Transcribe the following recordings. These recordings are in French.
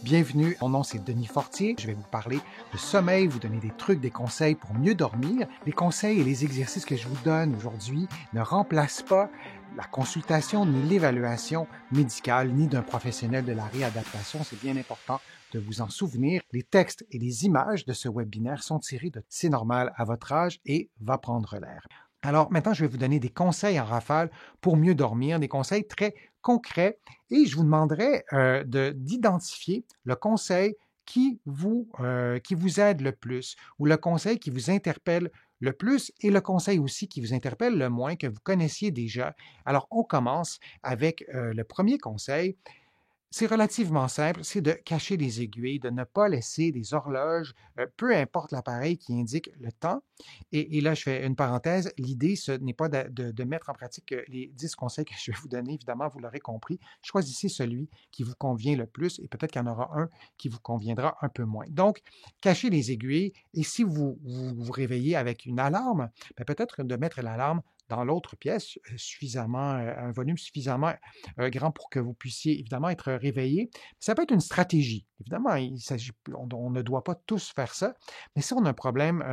Bienvenue, mon nom c'est Denis Fortier. Je vais vous parler de sommeil, vous donner des trucs, des conseils pour mieux dormir. Les conseils et les exercices que je vous donne aujourd'hui ne remplacent pas la consultation ni l'évaluation médicale ni d'un professionnel de la réadaptation. C'est bien important de vous en souvenir. Les textes et les images de ce webinaire sont tirés de C'est normal à votre âge et va prendre l'air. Alors maintenant, je vais vous donner des conseils en rafale pour mieux dormir, des conseils très concrets et je vous demanderai d'identifier le conseil qui vous aide le plus ou le conseil qui vous interpelle le plus et le conseil aussi qui vous interpelle le moins, que vous connaissiez déjà. Alors, on commence avec le premier conseil. C'est relativement simple, c'est de cacher les aiguilles, de ne pas laisser des horloges, peu importe l'appareil qui indique le temps. Et là, je fais une parenthèse, l'idée, ce n'est pas de mettre en pratique les 10 conseils que je vais vous donner, évidemment, vous l'aurez compris. Choisissez celui qui vous convient le plus et peut-être qu'il y en aura un qui vous conviendra un peu moins. Donc, cachez les aiguilles et si vous réveillez avec une alarme, peut-être de mettre l'alarme dans l'autre pièce, un volume suffisamment grand pour que vous puissiez évidemment être réveillé. Ça peut être une stratégie. Évidemment, on ne doit pas tous faire ça, mais si on a un problème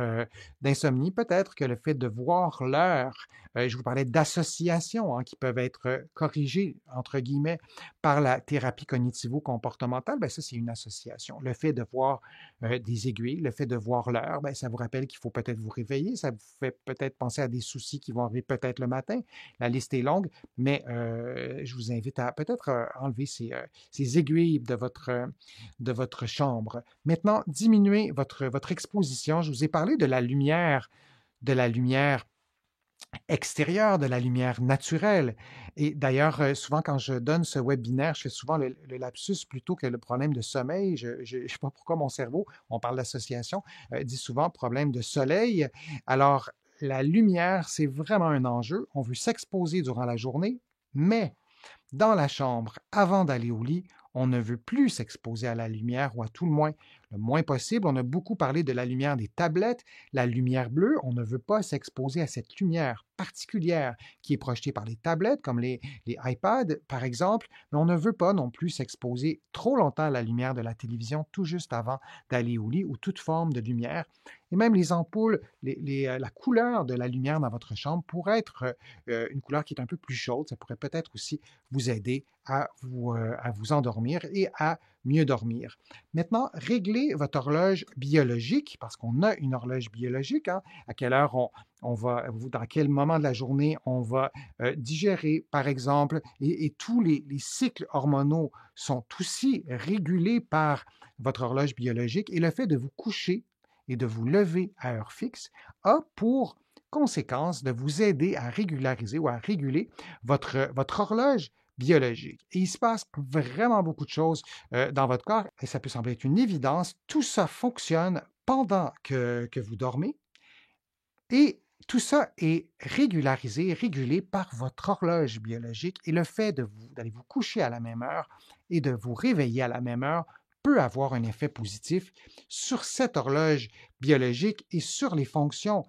d'insomnie, peut-être que le fait de voir l'heure, je vous parlais d'associations qui peuvent être corrigées, entre guillemets, par la thérapie cognitivo-comportementale, ça c'est une association. Le fait de voir des aiguilles, le fait de voir l'heure, ça vous rappelle qu'il faut peut-être vous réveiller, ça vous fait peut-être penser à des soucis qui vont arriver peut-être le matin. La liste est longue, mais je vous invite à peut-être enlever ces aiguilles de votre chambre. Maintenant, diminuez votre exposition. Je vous ai parlé de la lumière extérieure, de la lumière naturelle. Et d'ailleurs, souvent quand je donne ce webinaire, je fais souvent le lapsus plutôt que le problème de sommeil. Je ne sais pas pourquoi mon cerveau, on parle d'association, dit souvent problème de soleil. Alors, la lumière, c'est vraiment un enjeu. On veut s'exposer durant la journée, mais dans la chambre, avant d'aller au lit, on ne veut plus s'exposer à la lumière, ou à tout le moins possible. On a beaucoup parlé de la lumière des tablettes, la lumière bleue. On ne veut pas s'exposer à cette lumière particulière qui est projetée par les tablettes, comme les iPads, par exemple, mais on ne veut pas non plus s'exposer trop longtemps à la lumière de la télévision tout juste avant d'aller au lit, ou toute forme de lumière. Et même les ampoules, la couleur de la lumière dans votre chambre pourrait être une couleur qui est un peu plus chaude. Ça pourrait peut-être aussi vous aider à vous endormir et à mieux dormir. Maintenant, réglez votre horloge biologique, parce qu'on a une horloge biologique, à quelle heure dans quel moment de la journée on va digérer, par exemple, et tous les cycles hormonaux sont aussi régulés par votre horloge biologique, et le fait de vous coucher et de vous lever à heure fixe a pour conséquence de vous aider à régulariser ou à réguler votre horloge biologique. Et il se passe vraiment beaucoup de choses dans votre corps, et ça peut sembler être une évidence. Tout ça fonctionne pendant que vous dormez, et tout ça est régularisé, régulé par votre horloge biologique, et le fait d'aller vous coucher à la même heure et de vous réveiller à la même heure peut avoir un effet positif sur cette horloge biologique et sur les fonctions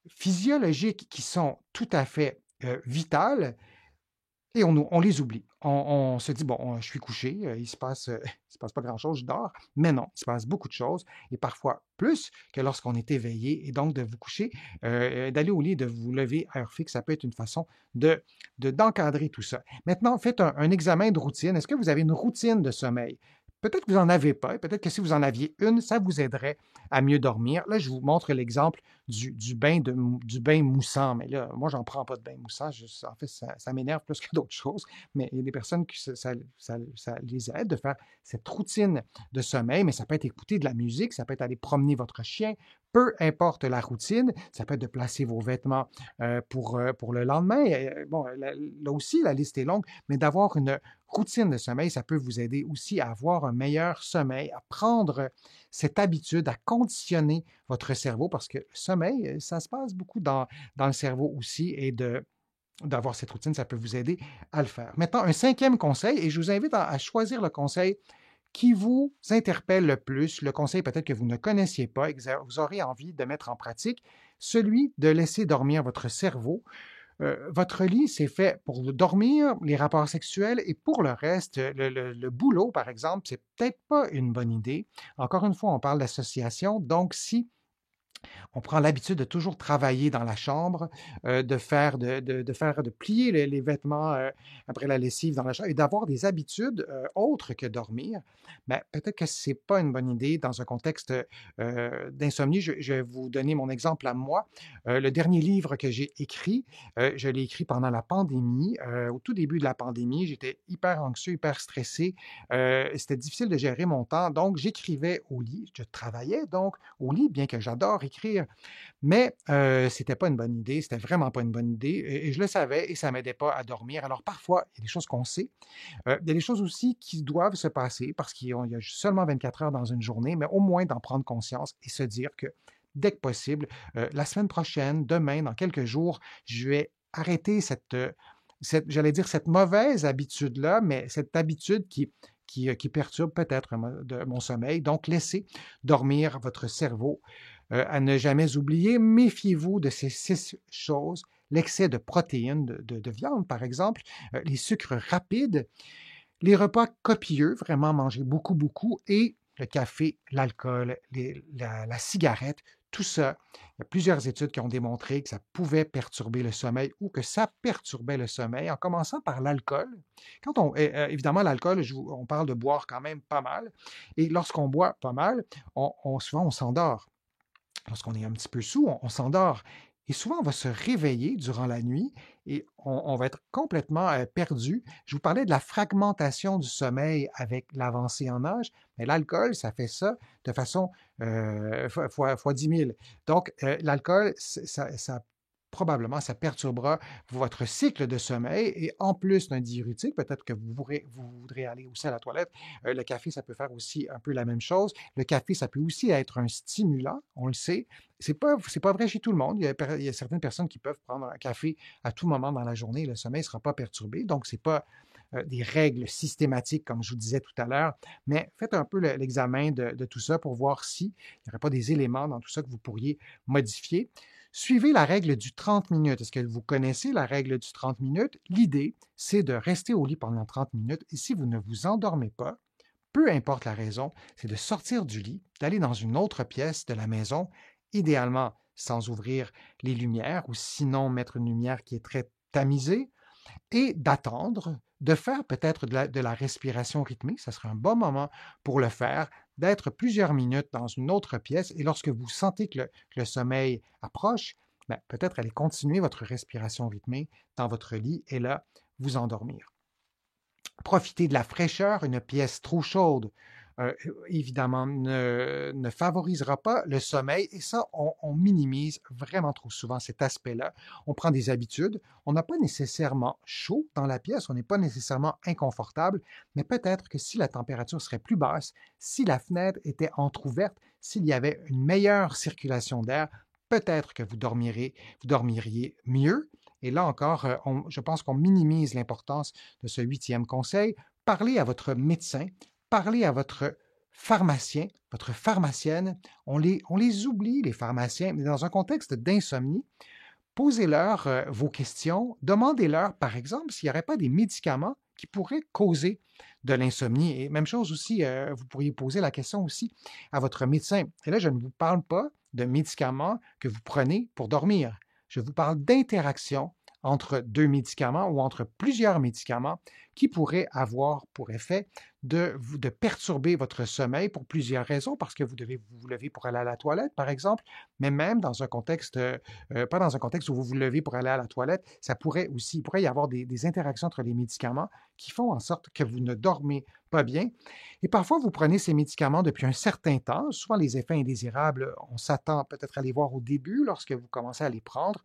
physiologiques qui sont tout à fait vitales. Et on les oublie. On se dit, bon, je suis couché, il se passe pas grand-chose, je dors. Mais non, il se passe beaucoup de choses, et parfois plus que lorsqu'on est éveillé. Et donc, de vous coucher, d'aller au lit, de vous lever à heure fixe, ça peut être une façon d'encadrer tout ça. Maintenant, faites un examen de routine. Est-ce que vous avez une routine de sommeil? Peut-être que vous n'en avez pas, et peut-être que si vous en aviez une, ça vous aiderait à mieux dormir. Là, je vous montre l'exemple du bain moussant, mais là, moi, j'en prends pas de bain moussant. En fait, ça m'énerve plus que d'autres choses, mais il y a des personnes qui ça les aide de faire cette routine de sommeil, mais ça peut être écouter de la musique, ça peut être aller promener votre chien, peu importe la routine. Ça peut être de placer vos vêtements pour le lendemain. Bon, là aussi, la liste est longue, mais d'avoir une routine de sommeil, ça peut vous aider aussi à avoir un meilleur sommeil, à prendre cette habitude, à conditionner votre cerveau, parce que le sommeil, ça se passe beaucoup dans le cerveau aussi, et d'avoir cette routine, ça peut vous aider à le faire. Maintenant, un cinquième conseil, et je vous invite à choisir le conseil qui vous interpelle le plus, le conseil peut-être que vous ne connaissiez pas et que vous aurez envie de mettre en pratique, celui de laisser dormir votre cerveau Votre lit, c'est fait pour dormir, les rapports sexuels et pour le reste, le boulot, par exemple, c'est peut-être pas une bonne idée. Encore une fois, on parle d'association, donc si on prend l'habitude de toujours travailler dans la chambre, de plier les vêtements après la lessive dans la chambre et d'avoir des habitudes autres que dormir. Ben, peut-être que c'est pas une bonne idée dans un contexte d'insomnie. Je vais vous donner mon exemple à moi. Le dernier livre que j'ai écrit, je l'ai écrit pendant la pandémie. Au tout début de la pandémie, j'étais hyper anxieux, hyper stressé. C'était difficile de gérer mon temps, donc j'écrivais au lit. Je travaillais donc au lit, bien que j'adore écrire, mais c'était pas une bonne idée, c'était vraiment pas une bonne idée et je le savais et ça m'aidait pas à dormir. Alors parfois, il y a des choses qu'on sait, il y a des choses aussi qui doivent se passer parce qu'il y a seulement 24 heures dans une journée, mais au moins d'en prendre conscience et se dire que dès que possible, la semaine prochaine, demain, dans quelques jours, je vais arrêter j'allais dire cette mauvaise habitude-là, mais cette habitude qui perturbe peut-être mon sommeil. Donc, laissez dormir votre cerveau. À ne jamais oublier, méfiez-vous de ces 6 choses. L'excès de protéines, de viande, par exemple, les sucres rapides, les repas copieux, vraiment manger beaucoup, beaucoup, et le café, l'alcool, la cigarette, tout ça. Il y a plusieurs études qui ont démontré que ça pouvait perturber le sommeil ou que ça perturbait le sommeil, en commençant par l'alcool. Évidemment, l'alcool, on parle de boire quand même pas mal, et lorsqu'on boit pas mal, souvent on s'endort. Lorsqu'on est un petit peu sous, on s'endort. Et souvent, on va se réveiller durant la nuit et on va être complètement perdu. Je vous parlais de la fragmentation du sommeil avec l'avancée en âge, mais l'alcool, ça fait ça de façon fois 10 000. Donc, l'alcool, probablement, ça perturbera votre cycle de sommeil et en plus d'un diurétique, peut-être que vous voudrez aller aussi à la toilette. Le café, ça peut faire aussi un peu la même chose. Le café, ça peut aussi être un stimulant, on le sait. C'est pas vrai chez tout le monde. Il y a certaines personnes qui peuvent prendre un café à tout moment dans la journée et le sommeil ne sera pas perturbé. Donc, ce n'est pas des règles systématiques, comme je vous disais tout à l'heure, mais faites un peu l'examen de tout ça pour voir s'il n'y aurait pas des éléments dans tout ça que vous pourriez modifier. Suivez la règle du 30 minutes. Est-ce que vous connaissez la règle du 30 minutes? L'idée, c'est de rester au lit pendant 30 minutes et si vous ne vous endormez pas, peu importe la raison, c'est de sortir du lit, d'aller dans une autre pièce de la maison, idéalement sans ouvrir les lumières ou sinon mettre une lumière qui est très tamisée, et d'attendre, de faire peut-être de la respiration rythmée. Ça serait un bon moment pour le faire, d'être plusieurs minutes dans une autre pièce et lorsque vous sentez que le sommeil approche, ben, peut-être aller continuer votre respiration rythmée dans votre lit et là, vous endormir. Profiter de la fraîcheur, une pièce trop chaude, euh, évidemment, ne favorisera pas le sommeil et ça, on minimise vraiment trop souvent cet aspect-là. On prend des habitudes, on n'a pas nécessairement chaud dans la pièce, on n'est pas nécessairement inconfortable, mais peut-être que si la température serait plus basse, si la fenêtre était entrouverte, s'il y avait une meilleure circulation d'air, peut-être que vous dormiriez mieux. Et là encore, je pense qu'on minimise l'importance de ce 8e conseil. Parlez à votre médecin, parlez à votre pharmacien, votre pharmacienne. On les oublie, les pharmaciens, mais dans un contexte d'insomnie, posez-leur vos questions, demandez-leur, par exemple, s'il n'y aurait pas des médicaments qui pourraient causer de l'insomnie. Et même chose aussi, vous pourriez poser la question aussi à votre médecin. Et là, je ne vous parle pas de médicaments que vous prenez pour dormir. Je vous parle d'interaction entre 2 médicaments ou entre plusieurs médicaments qui pourraient avoir pour effet de perturber votre sommeil pour plusieurs raisons, parce que vous devez vous lever pour aller à la toilette, par exemple, mais même dans un contexte, pas dans un contexte où vous vous levez pour aller à la toilette, il pourrait y avoir des interactions entre les médicaments qui font en sorte que vous ne dormez pas bien. Et parfois, vous prenez ces médicaments depuis un certain temps. Souvent, les effets indésirables, on s'attend peut-être à les voir au début lorsque vous commencez à les prendre.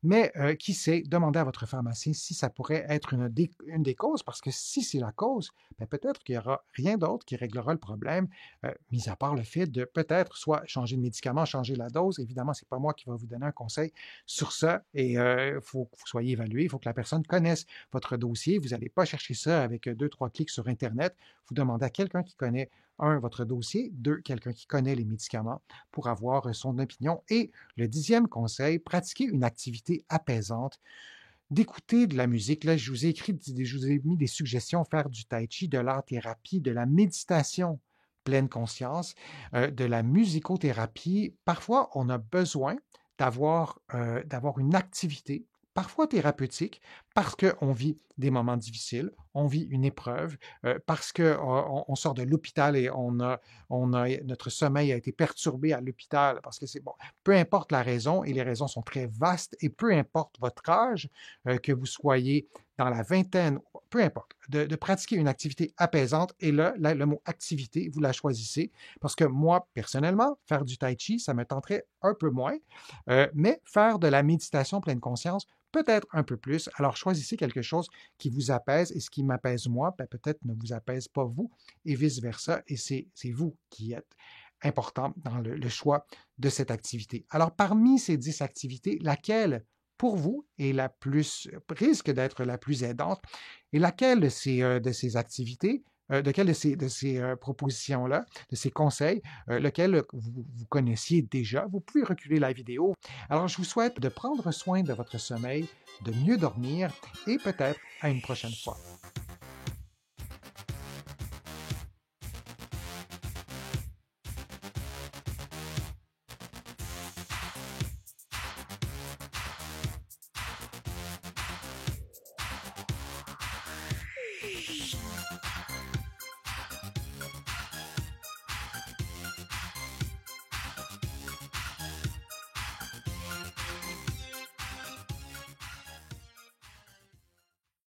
Mais qui sait, demandez à votre pharmacien si ça pourrait être une des causes, parce que si c'est la cause, ben peut-être qu'il n'y aura rien d'autre qui réglera le problème, mis à part le fait de peut-être soit changer de médicament, changer la dose. Évidemment, ce n'est pas moi qui va vous donner un conseil sur ça et il faut que vous soyez évalué, il faut que la personne connaisse votre dossier. Vous n'allez pas chercher ça avec 2, 3 clics sur Internet. Vous demandez à quelqu'un qui connaît, un, votre dossier, deux, quelqu'un qui connaît les médicaments pour avoir son opinion. Et le 10e conseil, pratiquer une activité apaisante. d'écouter de la musique. Là, je vous ai écrit, je vous ai mis des suggestions, faire du tai chi, de l'art-thérapie, de la méditation pleine conscience, de la musicothérapie. Parfois, on a besoin d'avoir une activité, parfois thérapeutique, parce qu'on vit des moments difficiles, on vit une épreuve, parce qu'on sort de l'hôpital et notre sommeil a été perturbé à l'hôpital, parce que c'est bon, peu importe la raison, et les raisons sont très vastes, et peu importe votre âge, que vous soyez dans la vingtaine, peu importe, de pratiquer une activité apaisante. Et là, le mot activité, vous la choisissez, parce que moi, personnellement, faire du tai chi, ça me tenterait un peu moins, mais faire de la méditation pleine conscience, peut-être un peu plus. Alors, choisissez quelque chose qui vous apaise, et ce qui m'apaise moi, ben, peut-être ne vous apaise pas vous, et vice-versa, et c'est vous qui êtes important dans le choix de cette activité. Alors, parmi ces 10 activités, laquelle pour vous est la plus, risque d'être la plus aidante, et laquelle de ces activités, de quelle de ces propositions-là, de ces conseils, lequel vous connaissiez déjà, vous pouvez reculer la vidéo. Alors, je vous souhaite de prendre soin de votre sommeil, de mieux dormir, et peut-être à une prochaine fois.